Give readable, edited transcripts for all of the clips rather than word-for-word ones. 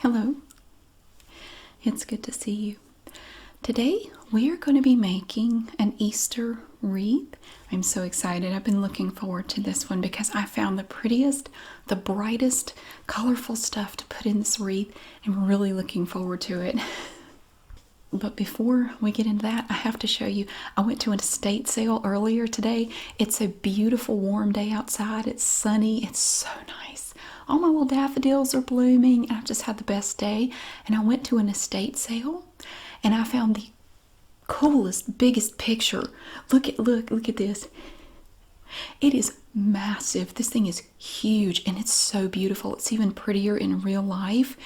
Hello. It's good to see you. Today we are going to be making an Easter wreath. I'm so excited. I've been looking forward to this one because I found the prettiest, the brightest, colorful stuff to put in this wreath. I'm really looking forward to it. But before we get into that, I have to show you. I went to an estate sale earlier today. It's a beautiful warm day outside. It's sunny. It's so nice. All my little daffodils are blooming. I've just had the best day. And I went to an estate sale and I found the coolest, biggest picture. Look at this. It is massive. This thing is huge and it's so beautiful. It's even prettier in real life.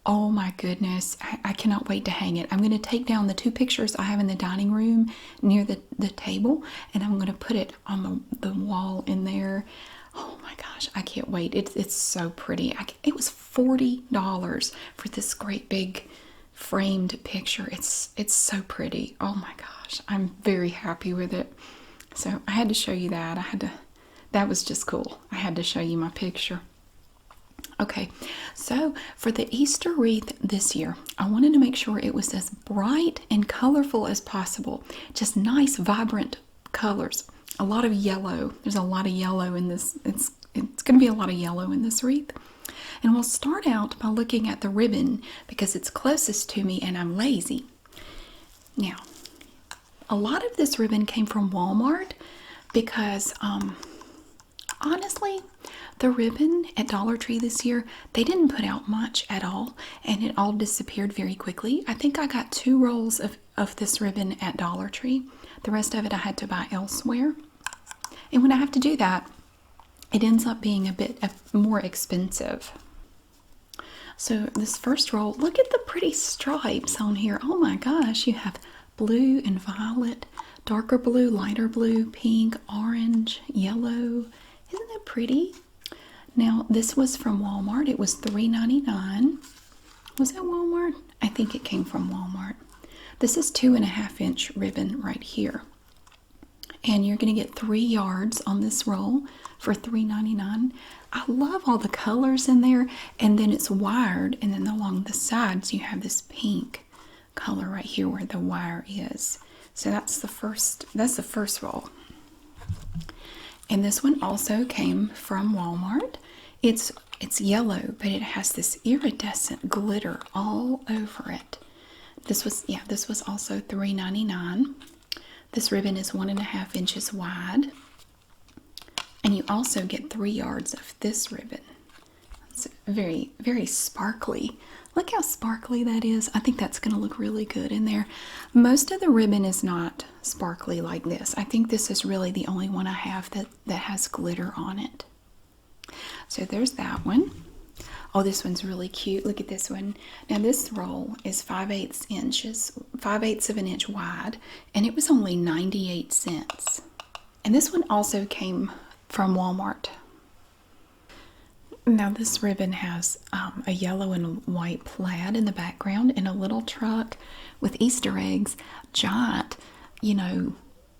Oh my goodness, I cannot wait to hang it. I'm going to take down the two pictures I have in the dining room near the table, and I'm going to put it on the wall in there. Oh my gosh, I can't wait. It's so pretty. It was $40 for this great big framed picture. It's so pretty. Oh my gosh, I'm very happy with it. So I had to show you that. That was just cool. I had to show you my picture. Okay, so for the Easter wreath this year, I wanted to make sure it was as bright and colorful as possible. Just nice, vibrant colors. A lot of yellow. There's a lot of yellow in this. It's going to be a lot of yellow in this wreath. And we'll start out by looking at the ribbon because it's closest to me and I'm lazy. Now, a lot of this ribbon came from Walmart because, honestly, the ribbon at Dollar Tree this year, they didn't put out much at all, and it all disappeared very quickly. I think I got 2 rolls of this ribbon at Dollar Tree. The rest of it I had to buy elsewhere. And when I have to do that, it ends up being a bit more expensive. So this first roll, look at the pretty stripes on here. Oh my gosh, you have blue and violet, darker blue, lighter blue, pink, orange, yellow. Isn't that pretty? Now, this was from Walmart. It was $3.99. Was that Walmart? I think it came from Walmart. This is 2.5-inch ribbon right here. And you're going to get 3 yards on this roll for $3.99. I love all the colors in there. And then it's wired. And then along the sides, you have this pink color right here where the wire is. So that's the first roll. And this one also came from Walmart. It's yellow, but it has this iridescent glitter all over it. This was also $3.99. This ribbon is 1.5 inches wide. And you also get 3 yards of this ribbon. It's very, very sparkly. Look how sparkly that is. I think that's going to look really good in there. Most of the ribbon is not sparkly like this. I think this is really the only one I have that has glitter on it. So there's that one. Oh, this one's really cute. Look at this one. Now this roll is 5/8 of an inch wide, and it was only 98 cents. And this one also came from Walmart. Now this ribbon has a yellow and white plaid in the background and a little truck with Easter eggs, giant,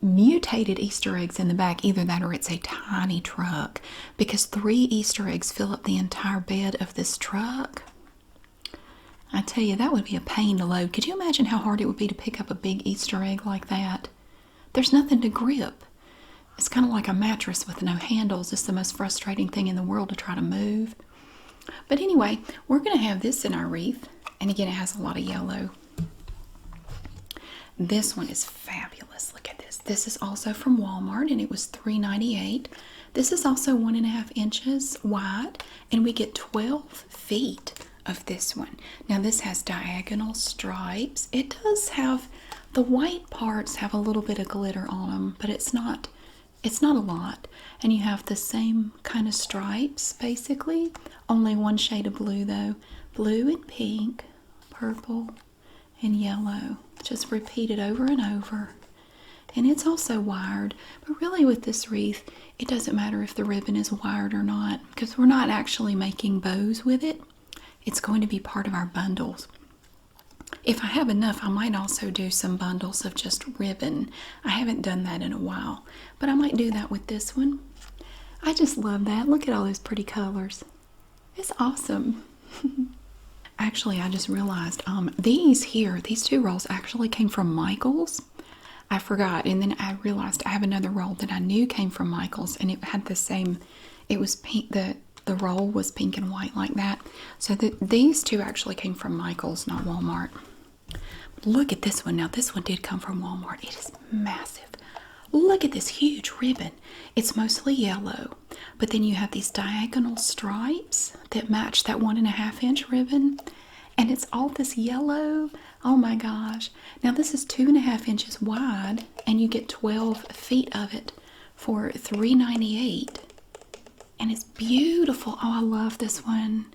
mutated Easter eggs in the back. Either that or it's a tiny truck because 3 Easter eggs fill up the entire bed of this truck. I tell you, that would be a pain to load. Could you imagine how hard it would be to pick up a big Easter egg like that? There's nothing to grip. It's kind of like a mattress with no handles. It's the most frustrating thing in the world to try to move. But anyway, we're going to have this in our wreath. And again, it has a lot of yellow. This one is fabulous. Look at this. This is also from Walmart, and it was $3.98. This is also 1.5 inches wide, and we get 12 feet of this one. Now, this has diagonal stripes. It does have, the white parts have a little bit of glitter on them, but it's not a lot. And you have the same kind of stripes, basically. Only one shade of blue, though. Blue and pink, purple, and yellow. Just repeated over and over. And it's also wired. But really with this wreath, it doesn't matter if the ribbon is wired or not, because we're not actually making bows with it. It's going to be part of our bundles. If I have enough, I might also do some bundles of just ribbon. I haven't done that in a while, but I might do that with this one. I just love that. Look at all those pretty colors. It's awesome. Actually, I just realized these two rolls actually came from Michael's. I forgot, and then I realized I have another roll that I knew came from Michael's, and it had the same. It was pink. The roll was pink and white like that. So these two actually came from Michael's, not Walmart. Look at this one. Now this one did come from Walmart. It is massive. Look at this huge ribbon. It's mostly yellow, but then you have these diagonal stripes that match that 1.5 inch ribbon, and it's all this yellow. Oh my gosh. Now this is 2.5 inches wide, and you get 12 feet of it for $3.98. And it's beautiful. Oh, I love this one.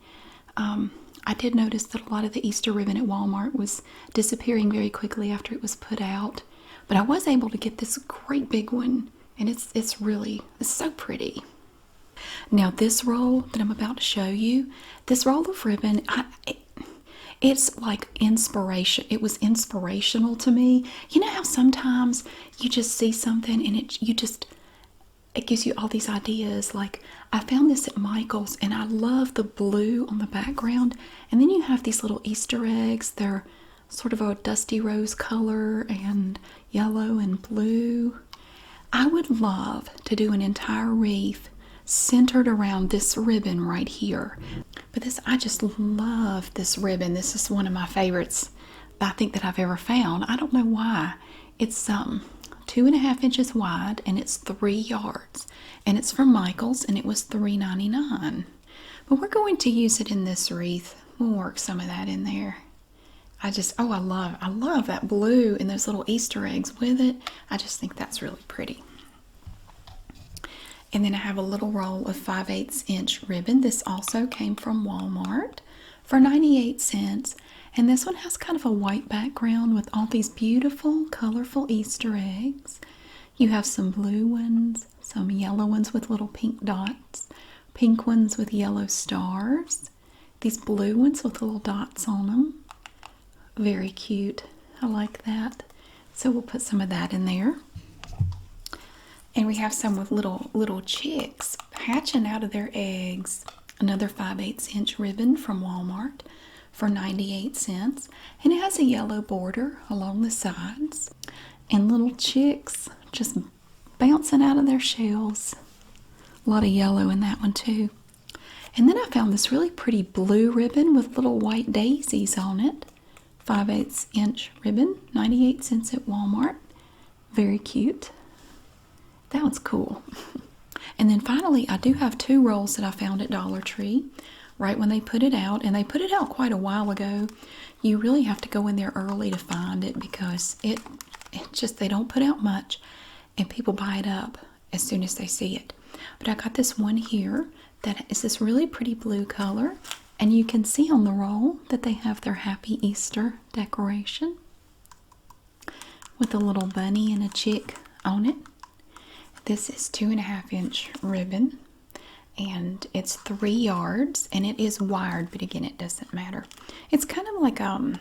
I did notice that a lot of the Easter ribbon at Walmart was disappearing very quickly after it was put out. But I was able to get this great big one, and it's so pretty. Now this roll that I'm about to show you, this roll of ribbon, it's like inspiration. It was inspirational to me. You know how sometimes you just see something and it gives you all these ideas. Like I found this at Michael's, and I love the blue on the background, and then you have these little Easter eggs. They're sort of a dusty rose color and yellow and blue. I would love to do an entire wreath centered around this ribbon right here. But I just love this ribbon. This is one of my favorites I think that I've ever found. I don't know why. It's 2.5 inches wide, and it's 3 yards, and it's from Michael's, and it was $3.99. But we're going to use it in this wreath. We'll work some of that in there. I love that blue and those little Easter eggs with it. I just think that's really pretty. And then I have a little roll of 5/8 inch ribbon. This also came from Walmart for 98 cents. And this one has kind of a white background with all these beautiful, colorful Easter eggs. You have some blue ones, some yellow ones with little pink dots, pink ones with yellow stars, these blue ones with little dots on them. Very cute. I like that. So we'll put some of that in there. And we have some with little chicks hatching out of their eggs. Another 5/8 inch ribbon from Walmart for 98 cents. And it has a yellow border along the sides. And little chicks just bouncing out of their shells. A lot of yellow in that one too. And then I found this really pretty blue ribbon with little white daisies on it. 5/8 inch ribbon, 98 cents at Walmart. Very cute. That one's cool. And then finally, I do have 2 rolls that I found at Dollar Tree right when they put it out. And they put it out quite a while ago. You really have to go in there early to find it because they don't put out much, and people buy it up as soon as they see it. But I got this one here that is this really pretty blue color. And you can see on the roll that they have their Happy Easter decoration with a little bunny and a chick on it. This is 2.5 inch ribbon, and it's 3 yards, and it is wired, but again, it doesn't matter. It's kind of like a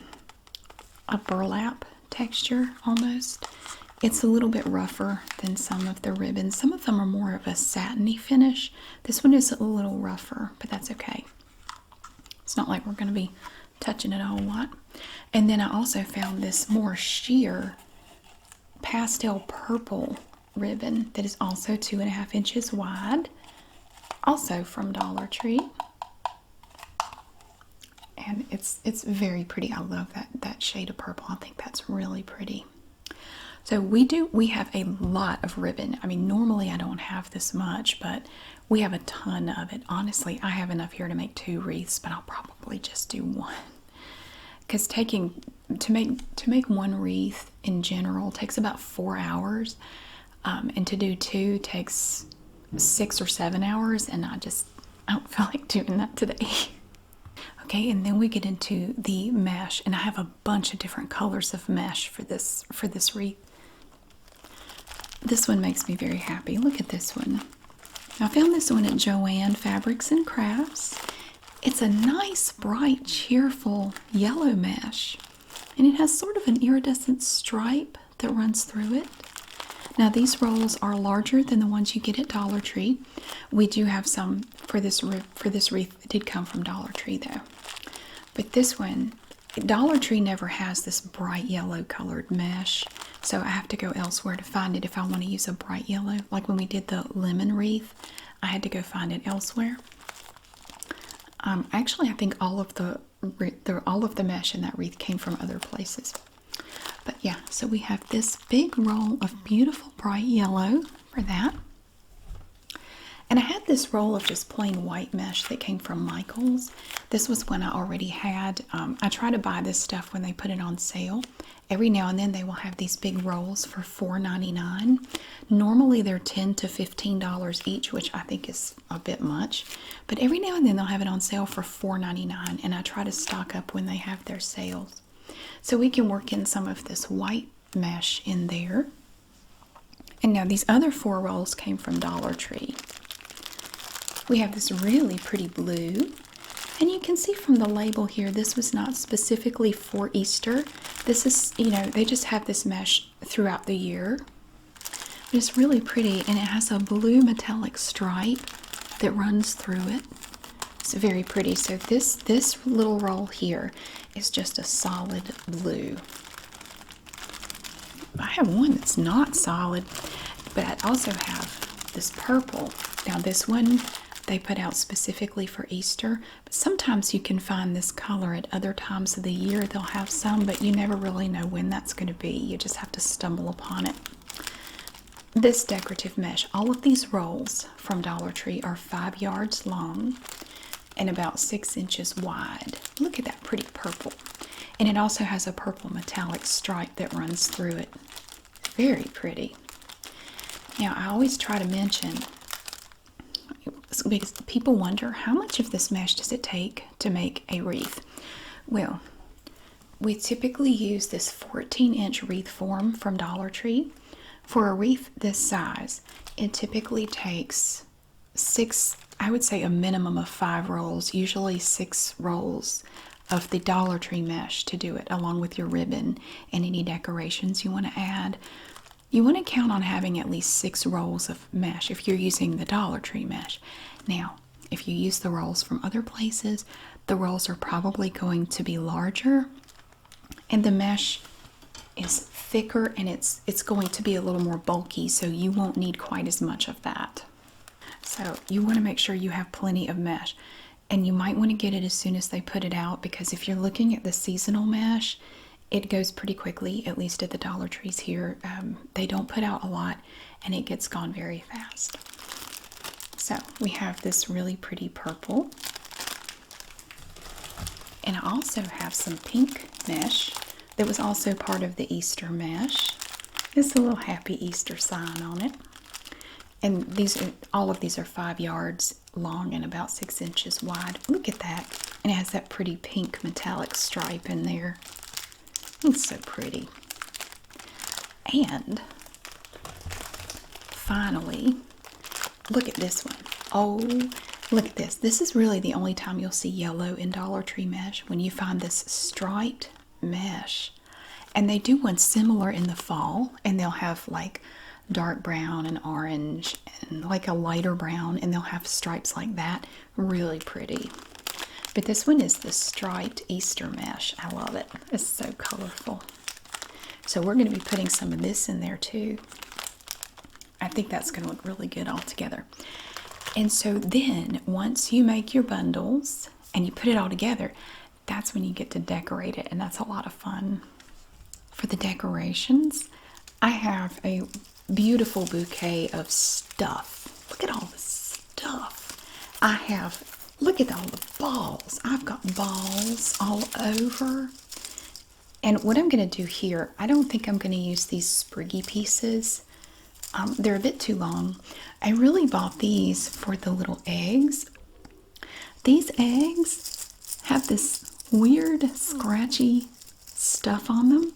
burlap texture almost. It's a little bit rougher than some of the ribbons. Some of them are more of a satiny finish. This one is a little rougher, but that's okay. It's not like we're going to be touching it a whole lot. And then I also found this more sheer pastel purple ribbon that is also 2.5 inches wide, also from Dollar Tree. And it's very pretty. I love that shade of purple. I think that's really pretty. So we have a lot of ribbon. I mean, normally I don't have this much, but we have a ton of it. Honestly, I have enough here to make 2 wreaths, but I'll probably just do 1. Because to make 1 wreath in general takes about 4 hours, and to do 2 takes 6 or 7 hours, and I don't feel like doing that today. Okay, and then we get into the mesh, and I have a bunch of different colors of mesh for this wreath. This one makes me very happy. Look at this one. I found this one at Joann Fabrics and Crafts. It's a nice, bright, cheerful yellow mesh, and it has sort of an iridescent stripe that runs through it. Now these rolls are larger than the ones you get at Dollar Tree. We do have some for this wreath. It did come from Dollar Tree though. But this one, Dollar Tree never has this bright yellow colored mesh, so I have to go elsewhere to find it if I want to use a bright yellow. Like when we did the lemon wreath, I had to go find it elsewhere. Actually, I think all of the mesh in that wreath came from other places. But yeah, so we have this big roll of beautiful bright yellow for that. And I had this roll of just plain white mesh that came from Michael's. This was one I already had. I try to buy this stuff when they put it on sale. Every now and then they will have these big rolls for $4.99. Normally they're $10 to $15 each, which I think is a bit much. But every now and then they'll have it on sale for $4.99, and I try to stock up when they have their sales. So we can work in some of this white mesh in there. And now these other 4 rolls came from Dollar Tree. We have this really pretty blue. And you can see from the label here, this was not specifically for Easter. This is, they just have this mesh throughout the year. But it's really pretty, and it has a blue metallic stripe that runs through it. It's very pretty. So this little roll here is just a solid blue. I have one that's not solid, but I also have this purple. Now this one they put out specifically for Easter, but sometimes you can find this color at other times of the year. They'll have some, but you never really know when that's going to be. You just have to stumble upon it. This decorative mesh, all of these rolls from Dollar Tree are 5 yards long and about 6 inches wide. Look at that pretty purple. And it also has a purple metallic stripe that runs through it. Very pretty. Now, I always try to mention, because people wonder, how much of this mesh does it take to make a wreath? Well, we typically use this 14-inch wreath form from Dollar Tree. For a wreath this size, it typically takes 6, I would say a minimum of 5 rolls, usually 6 rolls of the Dollar Tree mesh to do it, along with your ribbon and any decorations you want to add. You want to count on having at least 6 rolls of mesh if you're using the Dollar Tree mesh. Now, if you use the rolls from other places, the rolls are probably going to be larger, and the mesh is thicker, and it's going to be a little more bulky, so you won't need quite as much of that. So you want to make sure you have plenty of mesh, and you might want to get it as soon as they put it out, because if you're looking at the seasonal mesh, it goes pretty quickly, at least at the Dollar Trees here. They don't put out a lot, and it gets gone very fast. So we have this really pretty purple. And I also have some pink mesh that was also part of the Easter mesh. It's a little happy Easter sign on it. And all of these are 5 yards long and about 6 inches wide. Look at that. And it has that pretty pink metallic stripe in there. It's so pretty. And finally, look at this one. Oh, look at this. This is really the only time you'll see yellow in Dollar Tree mesh, when you find this striped mesh. And they do one similar in the fall, and they'll have like dark brown and orange and like a lighter brown, and they'll have stripes like that. Really pretty. But this one is the striped Easter mesh. I love it. It's so colorful. So we're going to be putting some of this in there too. I think that's going to look really good all together. And so then once you make your bundles and you put it all together, that's when you get to decorate it, and that's a lot of fun. For the decorations, I have a beautiful bouquet of stuff. Look at all the stuff. Look at all the balls. I've got balls all over. And what I'm going to do here, I don't think I'm going to use these spriggy pieces. They're a bit too long. I really bought these for the little eggs. These eggs have this weird scratchy stuff on them.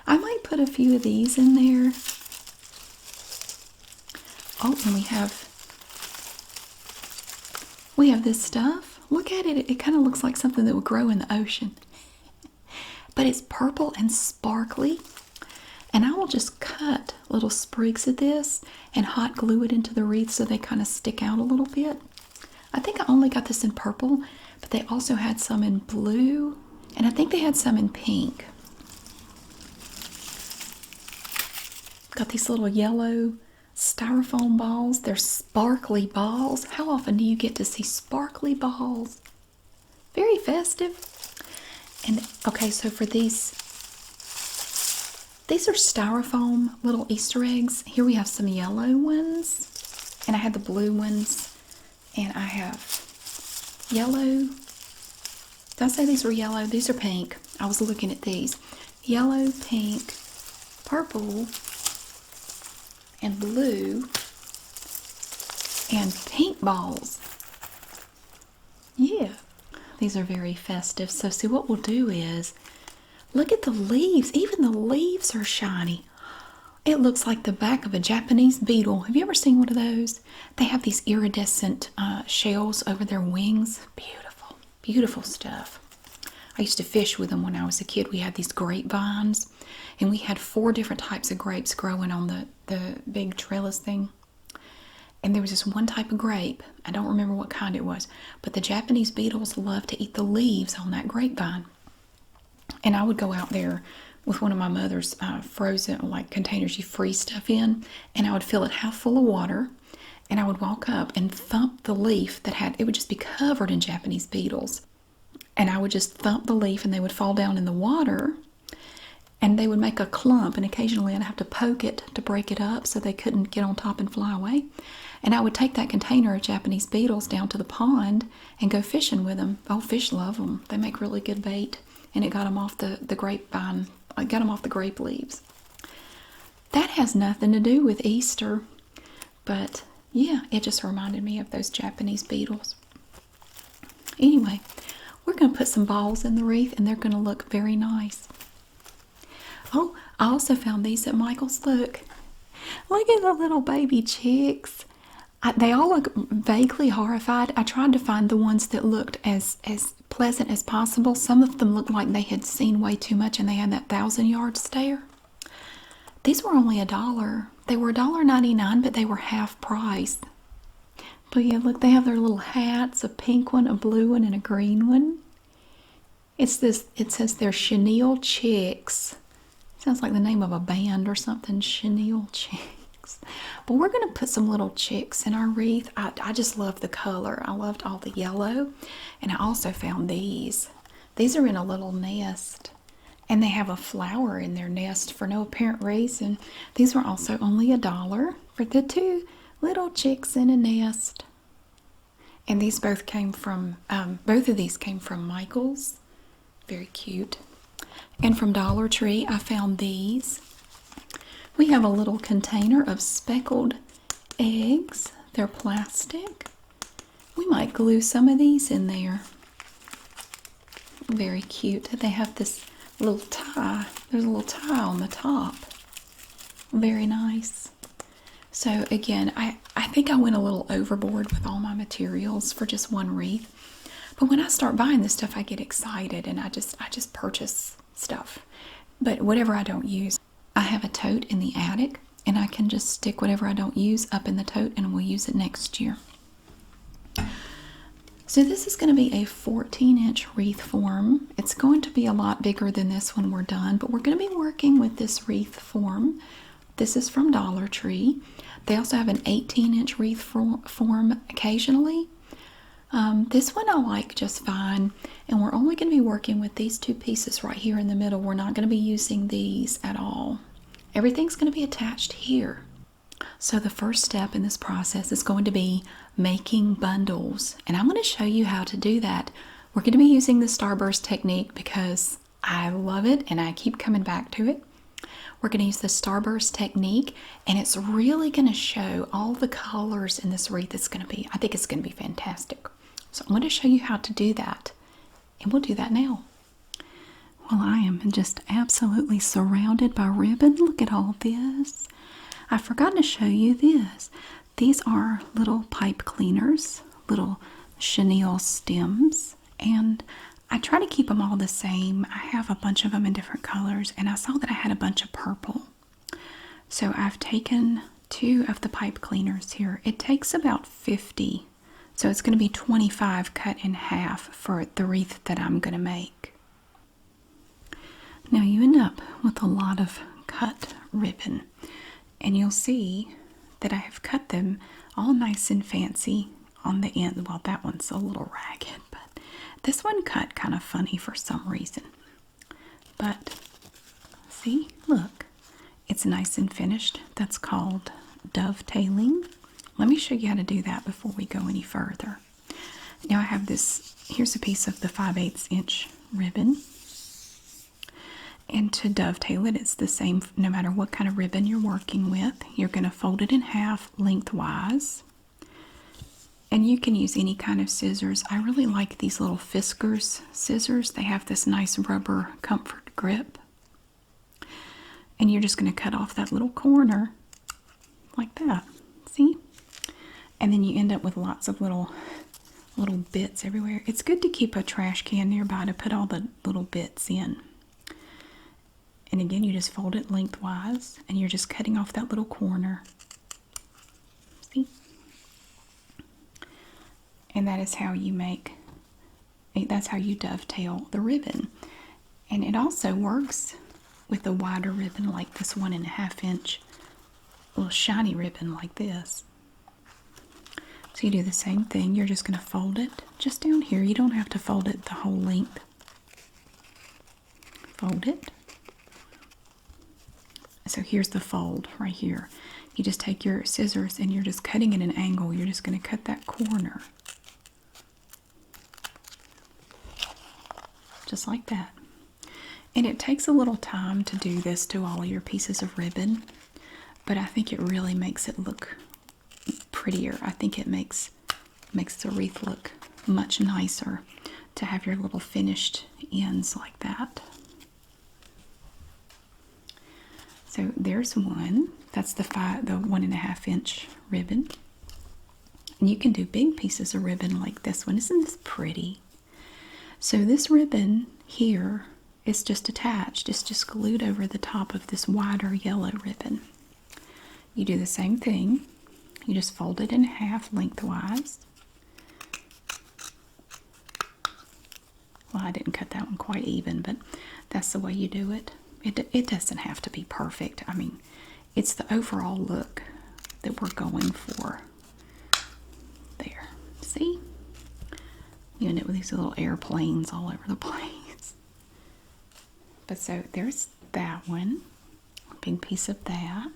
I might put a few of these in there. Oh, and we have this stuff. Look at it. It kind of looks like something that would grow in the ocean. But it's purple and sparkly. And I will just cut little sprigs of this and hot glue it into the wreath so they kind of stick out a little bit. I think I only got this in purple, But they also had some in blue, and I think they had some in pink. Got these little yellow styrofoam balls. They're sparkly balls. How often do you get to see sparkly balls? Very festive. And okay, so for these are styrofoam little Easter eggs. Here we have some yellow ones, and I had the blue ones, and I have yellow. Did I say these were yellow? These are pink. I was looking at these. Yellow, pink, purple, and blue, and pink balls. Yeah, these are very festive. So see, what we'll do is, look at the leaves. Even the leaves are shiny. It looks like the back of a Japanese beetle. Have you ever seen one of those? They have these iridescent shells over their wings. Beautiful, beautiful stuff. I used to fish with them when I was a kid. We had these grapevines, and we had 4 different types of grapes growing on the big trellis thing. And there was this one type of grape. I don't remember what kind it was, but the Japanese beetles love to eat the leaves on that grapevine. And I would go out there with one of my mother's frozen, like, containers you freeze stuff in, and I would fill it half full of water, and I would walk up and thump the leaf it would just be covered in Japanese beetles. And I would just thump the leaf, and they would fall down in the water, and they would make a clump, and occasionally I'd have to poke it to break it up so they couldn't get on top and fly away. And I would take that container of Japanese beetles down to the pond and go fishing with them. Oh, fish love them. They make really good bait. And it got them off the grapevine. I got them off the grape leaves. That has nothing to do with Easter. But yeah, it just reminded me of those Japanese beetles. Anyway, we're going to put some balls in the wreath, and they're going to look very nice. Oh, I also found these at Michael's. Look at the little baby chicks. They all look vaguely horrified. I tried to find the ones that looked as pleasant as possible. Some of them looked like they had seen way too much, and they had that 1,000-yard stare. These were only $1. They were $1.99, but they were half price. But yeah, look, they have their little hats, a pink one, a blue one, and a green one. It says they're chenille chicks. Sounds like the name of a band or something, chenille chicks. But we're going to put some little chicks in our wreath. I just love the color. I loved all the yellow. And I also found these. These are in a little nest. And they have a flower in their nest for no apparent reason. These were also only $1 for the 2 little chicks in a nest. And these both came from, both of these came from Michael's. Very cute. And from Dollar Tree, I found these. We have a little container of speckled eggs. They're plastic. We might glue some of these in there. Very cute. They have this little tie. There's a little tie on the top. Very nice. So again, I think I went a little overboard with all my materials for just one wreath. But when I start buying this stuff, I get excited, and I just purchase stuff. But whatever I don't use, I have a tote in the attic, and I can just stick whatever I don't use up in the tote, and we'll use it next year. So this is going to be a 14-inch wreath form. It's going to be a lot bigger than this when we're done, but we're going to be working with this wreath form. This is from Dollar Tree. They also have an 18-inch wreath form occasionally. This one I like just fine, and we're only going to be working with these 2 pieces right here in the middle. We're not going to be using these at all. Everything's going to be attached here. So the first step in this process is going to be making bundles, and I'm going to show you how to do that. We're going to be using the Starburst technique because I love it and I keep coming back to it. We're going to use the Starburst technique, and it's really going to show all the colors in this wreath. I think it's going to be fantastic. So I'm going to show you how to do that, and we'll do that now. Well, I am just absolutely surrounded by ribbon. Look at all this. I forgot to show you this. These are little pipe cleaners, little chenille stems, and I try to keep them all the same. I have a bunch of them in different colors, and I saw that I had a bunch of purple. So I've taken 2 of the pipe cleaners here. It takes about 50 So it's going to be 25 cut in half for the wreath that I'm going to make. Now you end up with a lot of cut ribbon, and you'll see that I have cut them all nice and fancy on the end. Well, that one's a little ragged, but this one cut kind of funny for some reason. But see, look, it's nice and finished. That's called dovetailing. Let me show you how to do that before we go any further. Now I have this, here's a piece of the 5/8 inch ribbon. And to dovetail it, it's the same no matter what kind of ribbon you're working with. You're going to fold it in half lengthwise. And you can use any kind of scissors. I really like these little Fiskars scissors. They have this nice rubber comfort grip. And you're just going to cut off that little corner like that. See? And then you end up with lots of little bits everywhere. It's good to keep a trash can nearby to put all the little bits in. And again, you just fold it lengthwise, and you're just cutting off that little corner. See? And that is how you that's how you dovetail the ribbon. And it also works with a wider ribbon like this 1.5 inch little shiny ribbon like this. So you do the same thing. You're just going to fold it just down here. You don't have to fold it the whole length. Fold it. So here's the fold right here. You just take your scissors and you're just cutting at an angle. You're just going to cut that corner. Just like that. And it takes a little time to do this to all of your pieces of ribbon, but I think it really makes it look prettier. I think it makes the wreath look much nicer to have your little finished ends like that. So there's one. That's the 1.5 inch ribbon. And you can do big pieces of ribbon like this one. Isn't this pretty? So this ribbon here is just attached. It's just glued over the top of this wider yellow ribbon. You do the same thing. You just fold it in half lengthwise. Well, I didn't cut that one quite even, but that's the way you do it. It doesn't have to be perfect. I mean, it's the overall look that we're going for. There. See? You end up with these little airplanes all over the place. But so there's that one. A big piece of that.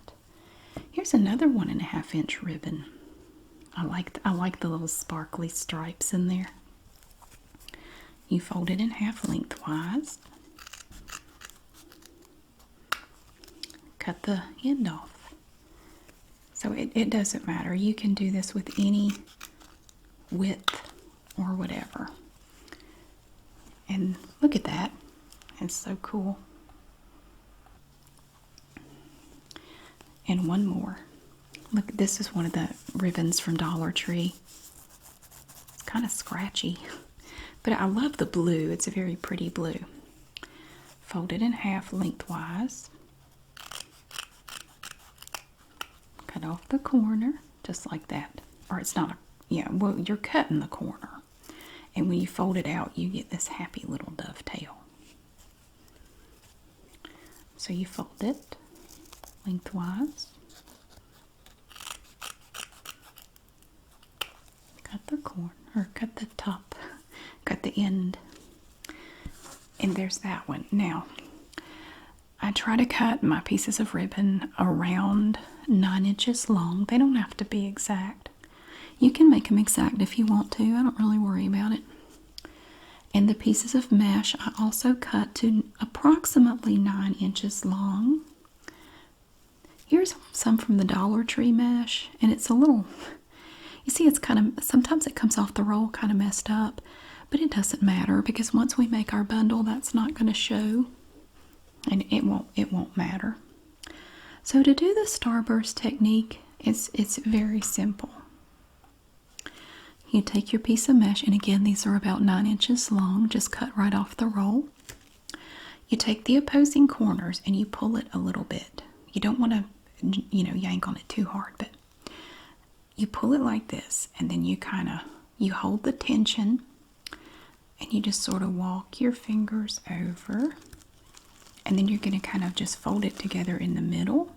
Here's another 1.5 inch ribbon. I like the little sparkly stripes in there. You fold it in half lengthwise. Cut the end off. So it doesn't matter. You can do this with any width or whatever. And look at that. It's so cool. And one more. Look, this is one of the ribbons from Dollar Tree. It's kind of scratchy, but I love the blue. It's a very pretty blue. Fold it in half lengthwise. Cut off the corner, just like that. Or it's not well, you're cutting the corner. And when you fold it out, you get this happy little dovetail. So you fold it lengthwise. Cut the corner, or cut the top, cut the end. And there's that one. Now, I try to cut my pieces of ribbon around 9 inches long. They don't have to be exact. You can make them exact if you want to. I don't really worry about it. And the pieces of mesh I also cut to approximately 9 inches long. Here's some from the Dollar Tree mesh, and it's a little, you see, it's kind of, sometimes it comes off the roll kind of messed up, but it doesn't matter because once we make our bundle, that's not going to show, and it won't matter. So to do the starburst technique, it's very simple. You take your piece of mesh, and again, these are about 9 inches long, just cut right off the roll. You take the opposing corners and you pull it a little bit. You don't want to, yank on it too hard, but you pull it like this, and then you kind of you hold the tension and you just sort of walk your fingers over, and then you're going to kind of just fold it together in the middle,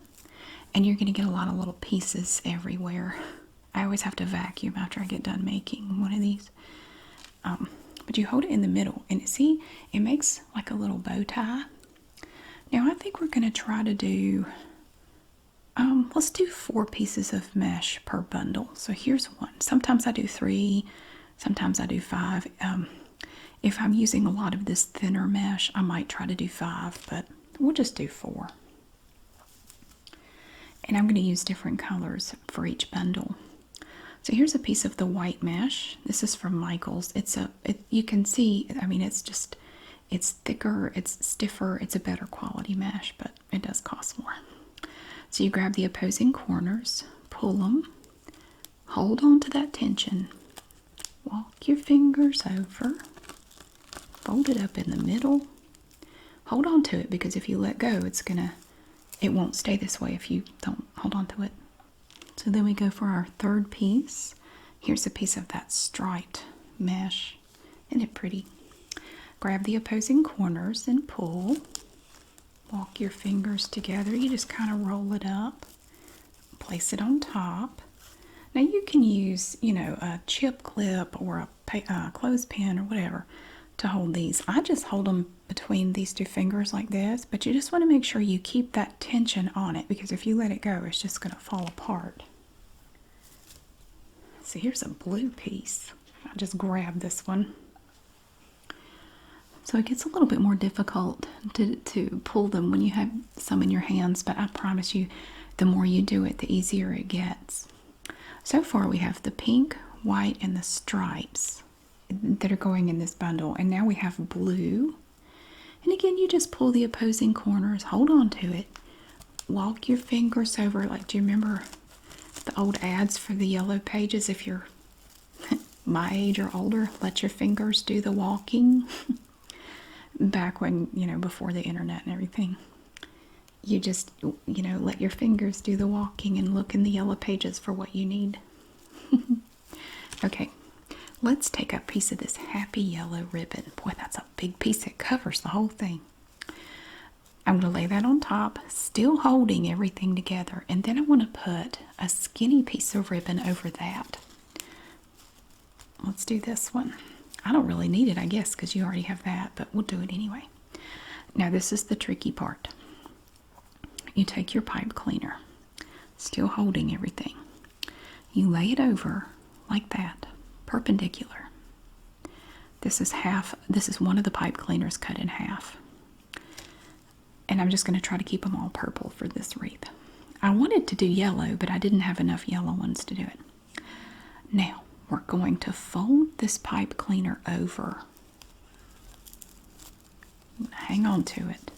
and you're going to get a lot of little pieces everywhere. I always have to vacuum after I get done making one of these. But you hold it in the middle, and see, it makes like a little bow tie. Now I think we're going to try to do, let's do 4 pieces of mesh per bundle. So here's one. Sometimes I do 3, sometimes I do 5. If I'm using a lot of this thinner mesh, I might try to do 5, but we'll just do 4. And I'm going to use different colors for each bundle. So here's a piece of the white mesh. This is from Michael's. You can see, I mean, it's thicker, it's stiffer, it's a better quality mesh, but it does cost more. So you grab the opposing corners, pull them, hold on to that tension, walk your fingers over, fold it up in the middle, hold on to it, because if you let go, it won't stay this way if you don't hold on to it. So then we go for our third piece. Here's a piece of that striped mesh. Isn't it pretty? Grab the opposing corners and pull. Walk your fingers together. You just kind of roll it up. Place it on top. Now you can use, a chip clip or a clothespin or whatever to hold these. I just hold them between these 2 fingers like this, but you just want to make sure you keep that tension on it, because if you let it go, it's just going to fall apart. So here's a blue piece. I just grabbed this one. So it gets a little bit more difficult to pull them when you have some in your hands, but I promise you, the more you do it, the easier it gets. So far we have the pink, white, and the stripes that are going in this bundle, and now we have blue. And again, you just pull the opposing corners, hold on to it, walk your fingers over. Like, do you remember the old ads for the yellow pages? If you're my age or older, let your fingers do the walking. Back when, before the internet and everything, you just, let your fingers do the walking and look in the yellow pages for what you need. Okay, let's take a piece of this happy yellow ribbon. Boy, that's a big piece. It covers the whole thing. I'm going to lay that on top, still holding everything together, and then I want to put a skinny piece of ribbon over that. Let's do this one. I don't really need it, I guess, because you already have that, but we'll do it anyway. Now this is the tricky part. You take your pipe cleaner, still holding everything. You lay it over like that, perpendicular. This is one of the pipe cleaners cut in half. And I'm just going to try to keep them all purple for this wreath. I wanted to do yellow, but I didn't have enough yellow ones to do it. Now, we're going to fold this pipe cleaner over. Hang on to it.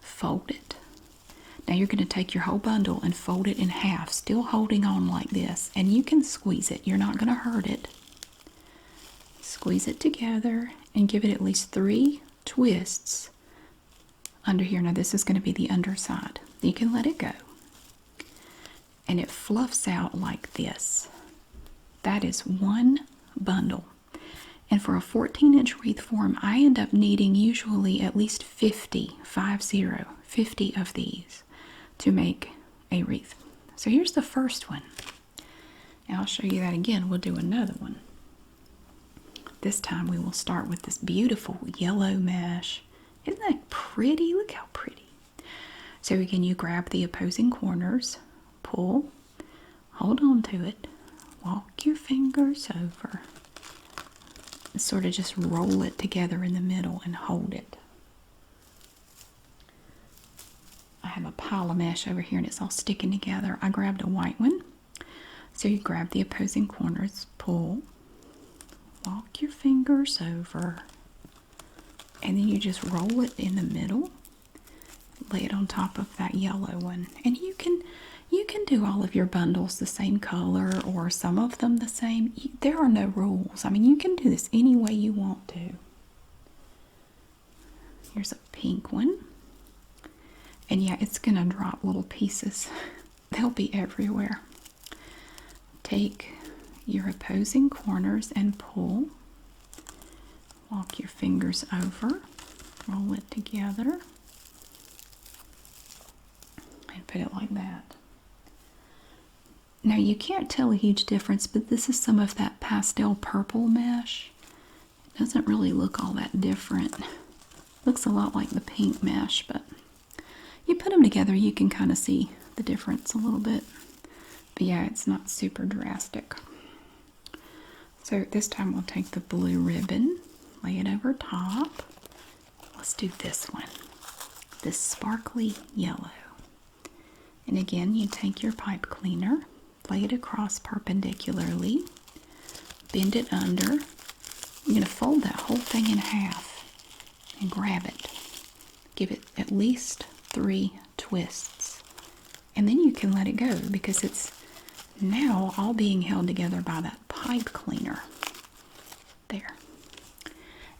Fold it. Now you're going to take your whole bundle and fold it in half, still holding on like this. And you can squeeze it. You're not going to hurt it. Squeeze it together and give it at least 3 twists under here. Now this is going to be the underside. You can let it go. And it fluffs out like this. That is one bundle. And for a 14-inch wreath form, I end up needing usually at least 50 of these to make a wreath. So here's the first one. Now I'll show you that again. We'll do another one. This time we will start with this beautiful yellow mesh. Isn't that pretty? Look how pretty. So again, you grab the opposing corners, pull, hold on to it, walk your fingers over, and sort of just roll it together in the middle and hold it. I have a pile of mesh over here and it's all sticking together. I grabbed a white one. So you grab the opposing corners, pull, walk your fingers over, and then you just roll it in the middle, lay it on top of that yellow one. And you can do all of your bundles the same color or some of them the same. There are no rules. I mean, you can do this any way you want to. Here's a pink one. And yeah, it's going to drop little pieces. They'll be everywhere. Take your opposing corners and pull. Walk your fingers over, roll it together, and put it like that. Now you can't tell a huge difference, but this is some of that pastel purple mesh. It doesn't really look all that different. Looks a lot like the pink mesh, but you put them together, you can kind of see the difference a little bit. But yeah, it's not super drastic. So this time we'll take the blue ribbon, lay it over top. Let's do this one, this sparkly yellow. And again, you take your pipe cleaner, lay it across perpendicularly, bend it under. You're going to fold that whole thing in half and grab it. Give it at least 3 twists. And then you can let it go because it's now all being held together by that pipe cleaner. There.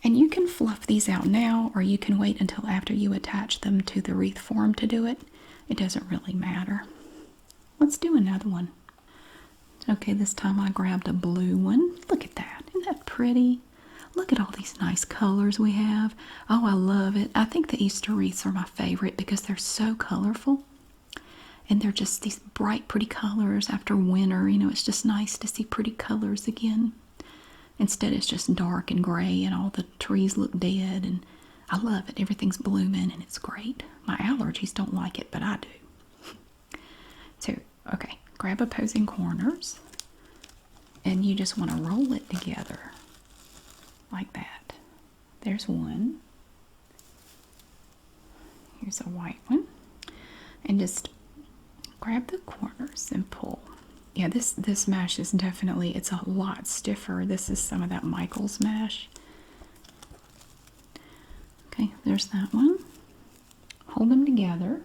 And you can fluff these out now, or you can wait until after you attach them to the wreath form to do it. It doesn't really matter. Let's do another one. Okay, this time I grabbed a blue one. Look at that. Isn't that pretty? Look at all these nice colors we have. Oh, I love it. I think the Easter wreaths are my favorite because they're so colorful. And they're just these bright, pretty colors after winter. You know, it's just nice to see pretty colors again. Instead, it's just dark and gray and all the trees look dead. And I love it. Everything's blooming and it's great. My allergies don't like it, but I do. So, okay, grab opposing corners. And you just want to roll it together. Like that. There's one. Here's a white one. And just grab the corners and pull. Yeah, this mesh is definitely, it's a lot stiffer. This is some of that Michael's mesh. Okay, there's that one. Hold them together.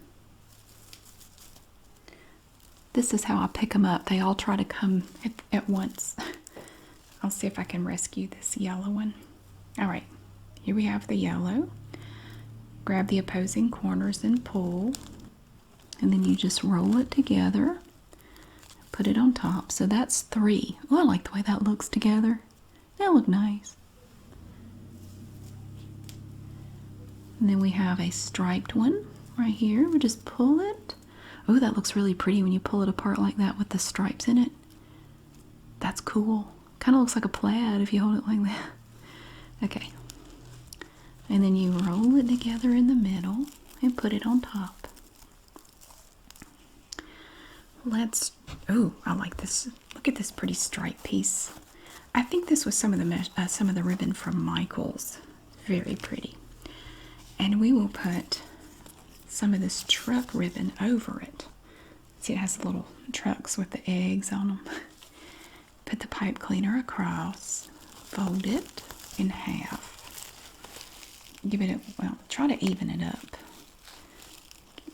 This is how I pick them up. They all try to come at once. I'll see if I can rescue this yellow one. All right, here we have the yellow. Grab the opposing corners and pull. And then you just roll it together. Put it on top. So that's 3. Oh, I like the way that looks together. That look nice. And then we have a striped one right here. We just pull it. Oh, that looks really pretty when you pull it apart like that with the stripes in it. That's cool. Kind of looks like a plaid if you hold it like that. Okay. And then you roll it together in the middle and put it on top. Oh, I like this. Look at this pretty stripe piece. I think this was some of the ribbon from Michael's. Very pretty. And we will put some of this truck ribbon over it. See, it has the little trucks with the eggs on them. Put the pipe cleaner across, fold it in half. Give it try to even it up.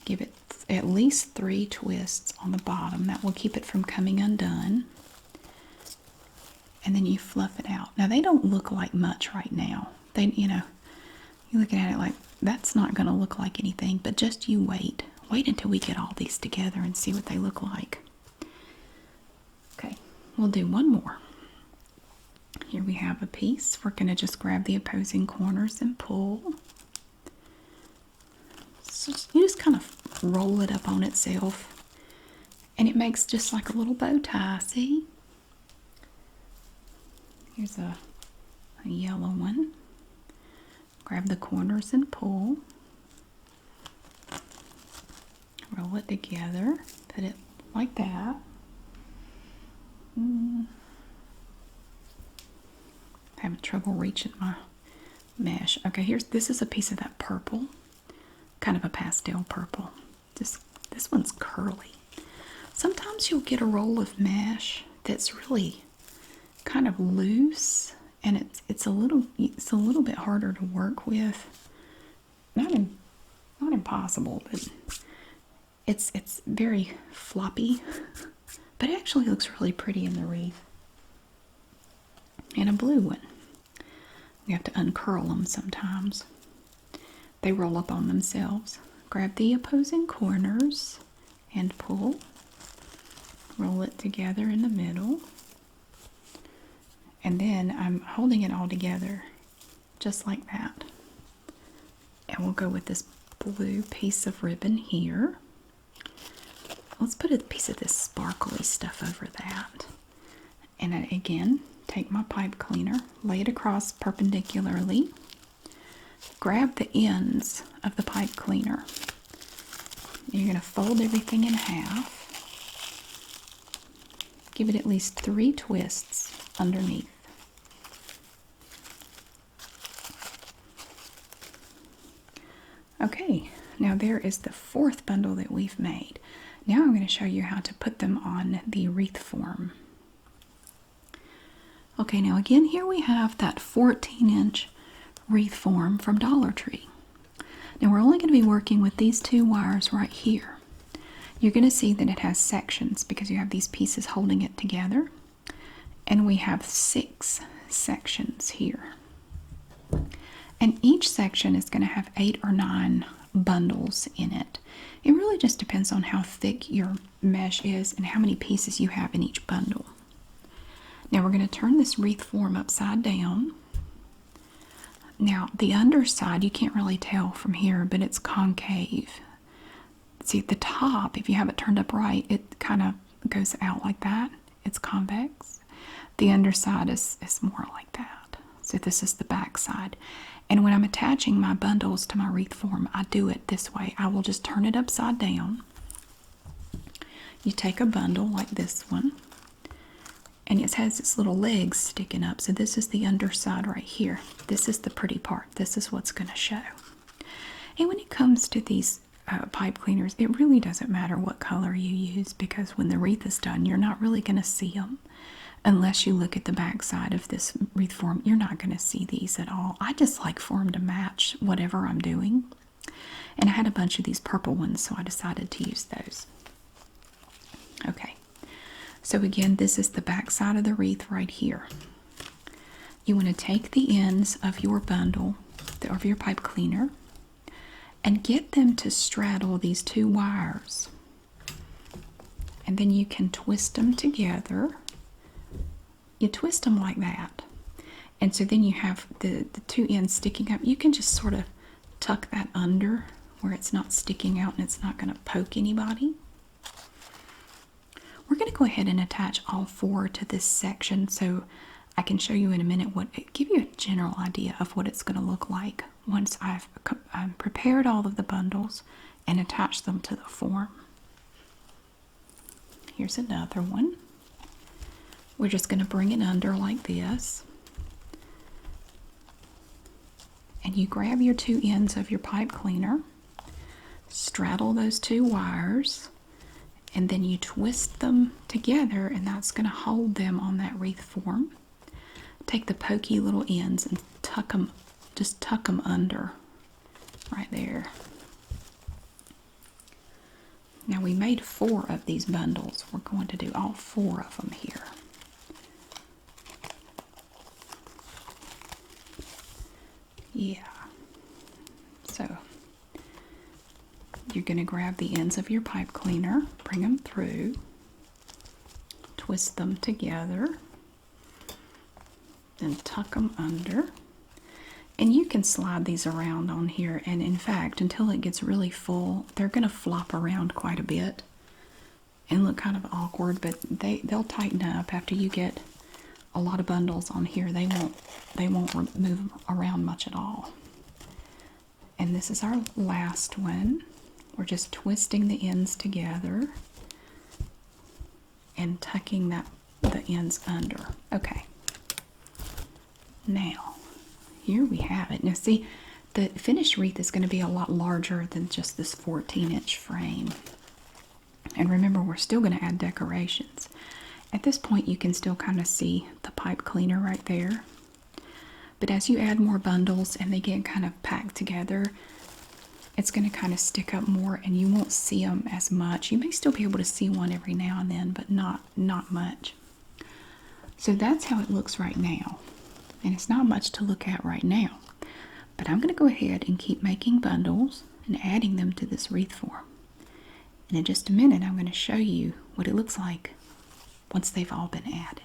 Give it at least 3 twists on the bottom. That will keep it from coming undone. And then you fluff it out. Now, they don't look like much right now. You're looking at it like, that's not going to look like anything, but just you wait. Wait until we get all these together and see what they look like. Okay, we'll do one more. Here we have a piece. We're going to just grab the opposing corners and pull. So you just kind of roll it up on itself. And it makes just like a little bow tie, see? Here's a yellow one. Grab the corners and pull. Roll it together. Put it like that. Having trouble reaching my mesh. Okay, this is a piece of that purple. Kind of a pastel purple. This one's curly. Sometimes you'll get a roll of mesh that's really kind of loose, and it's a little bit harder to work with. Not impossible, but it's very floppy. But it actually looks really pretty in the wreath. And a blue one. We have to uncurl them sometimes. They roll up on themselves. Grab the opposing corners and pull. Roll it together in the middle. And then I'm holding it all together just like that. And we'll go with this blue piece of ribbon here. Let's put a piece of this sparkly stuff over that. And again, take my pipe cleaner, lay it across perpendicularly, grab the ends of the pipe cleaner. You're going to fold everything in half. Give it at least 3 twists underneath. Okay, now there is the 4th bundle that we've made. Now I'm going to show you how to put them on the wreath form. Okay, now again, here we have that 14-inch wreath form from Dollar Tree. Now we're only going to be working with these 2 wires right here. You're going to see that it has sections because you have these pieces holding it together. And we have 6 sections here. And each section is going to have 8 or 9 bundles in it. It really just depends on how thick your mesh is and how many pieces you have in each bundle. Now we're going to turn this wreath form upside down. Now the underside, you can't really tell from here, but it's concave. See at the top, if you have it turned up right, it kind of goes out like that. It's convex. The underside is more like that. So this is the back side. And when I'm attaching my bundles to my wreath form, I do it this way. I will just turn it upside down. You take a bundle like this one, and it has its little legs sticking up. So this is the underside right here. This is the pretty part. This is what's going to show. And when it comes to these pipe cleaners, it really doesn't matter what color you use, because when the wreath is done, you're not really going to see them. Unless you look at the back side of this wreath form, you're not going to see these at all. I just like for them to match whatever I'm doing. And I had a bunch of these purple ones, so I decided to use those. Okay, so again, this is the back side of the wreath right here. You want to take the ends of your bundle, of your pipe cleaner, and get them to straddle these 2 wires. And then you can twist them together. You twist them like that. And so then you have the 2 ends sticking up. You can just sort of tuck that under where it's not sticking out and it's not going to poke anybody. We're going to go ahead and attach all 4 to this section so I can show you in a minute give you a general idea of what it's going to look like once I've prepared all of the bundles and attached them to the form. Here's another one. We're just going to bring it under like this. And you grab your 2 ends of your pipe cleaner, straddle those 2 wires, and then you twist them together, and that's going to hold them on that wreath form. Take the pokey little ends and just tuck them under right there. Now we made 4 of these bundles. We're going to do all 4 of them here. Yeah. So you're going to grab the ends of your pipe cleaner, bring them through, twist them together, then tuck them under. And you can slide these around on here, and in fact, until it gets really full, they're going to flop around quite a bit and look kind of awkward, but they'll tighten up after you get a lot of bundles on here. They won't move around much at all. And this is our last one. We're just twisting the ends together and tucking the ends under. Okay. Now, here we have it. Now see, the finished wreath is going to be a lot larger than just this 14-inch frame. And remember, we're still going to add decorations. At this point, you can still kind of see the pipe cleaner right there. But as you add more bundles and they get kind of packed together, it's going to kind of stick up more and you won't see them as much. You may still be able to see one every now and then, but not much. So that's how it looks right now. And it's not much to look at right now. But I'm going to go ahead and keep making bundles and adding them to this wreath form. And in just a minute, I'm going to show you what it looks like once they've all been added.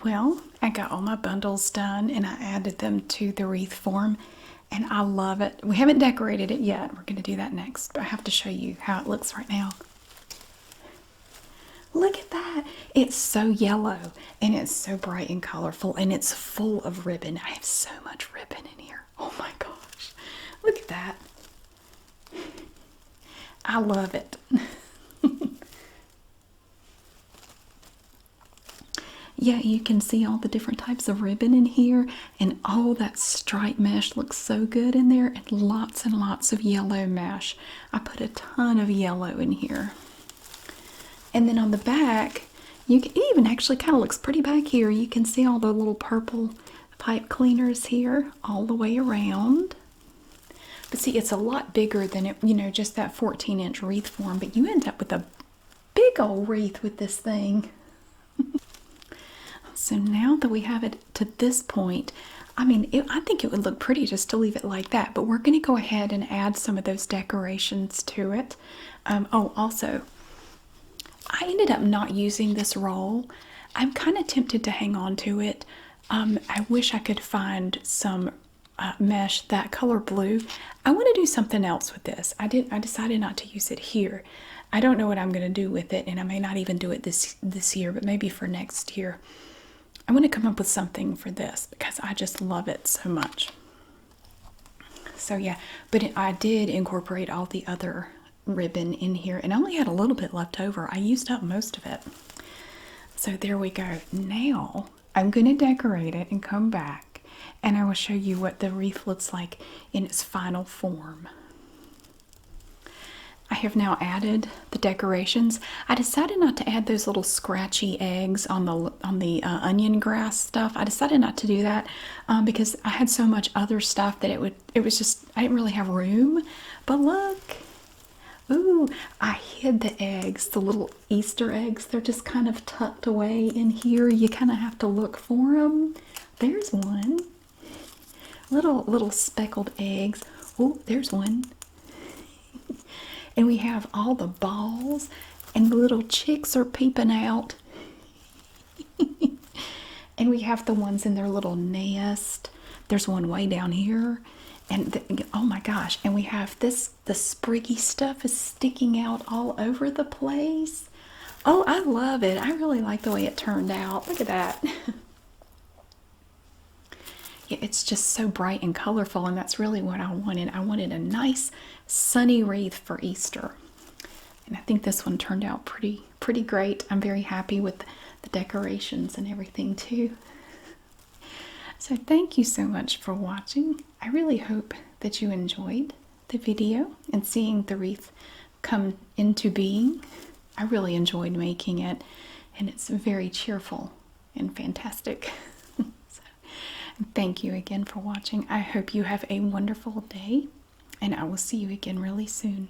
Well, I got all my bundles done and I added them to the wreath form and I love it. We haven't decorated it yet. We're going to do that next, but I have to show you how it looks right now. Look at that. It's so yellow and it's so bright and colorful and it's full of ribbon. I have so much ribbon in here. Oh my gosh. Look at that. I love it. Yeah, you can see all the different types of ribbon in here, and all that stripe mesh looks so good in there, and lots of yellow mesh. I put a ton of yellow in here. And then on the back, it even actually kind of looks pretty back here. You can see all the little purple pipe cleaners here all the way around. But see, it's a lot bigger than it, just that 14-inch wreath form, but you end up with a big old wreath with this thing. So now that we have it to this point, I think it would look pretty just to leave it like that, but we're going to go ahead and add some of those decorations to it. Oh, also, I ended up not using this roll. I'm kind of tempted to hang on to it. I wish I could find some mesh that color blue. I want to do something else with this. I decided not to use it here. I don't know what I'm going to do with it, and I may not even do it this year, but maybe for next year. I want to come up with something for this because I just love it so much. So yeah, but I did incorporate all the other ribbon in here, and I only had a little bit left over. I used up most of it. So there we go. Now I'm going to decorate it and come back, and I will show you what the wreath looks like in its final form. I have now added the decorations. I decided not to add those little scratchy eggs on the onion grass stuff. I decided not to do that because I had so much other stuff that it was just, I didn't really have room. But look, ooh, I hid the eggs, the little Easter eggs. They're just kind of tucked away in here. You kind of have to look for them. There's one. Little speckled eggs. Oh, there's one. And we have all the balls, and the little chicks are peeping out. And we have the ones in their little nest. There's one way down here. And oh my gosh, and we have the spriggy stuff is sticking out all over the place. Oh, I love it. I really like the way it turned out. Look at that. It's just so bright and colorful, and that's really what I wanted. I wanted a nice sunny wreath for Easter, and I think this one turned out pretty great. I'm very happy with the decorations and everything too. So thank you so much for watching. I really hope that you enjoyed the video and seeing the wreath come into being. I really enjoyed making it, and it's very cheerful and fantastic. Thank you again for watching. I hope you have a wonderful day, and I will see you again really soon.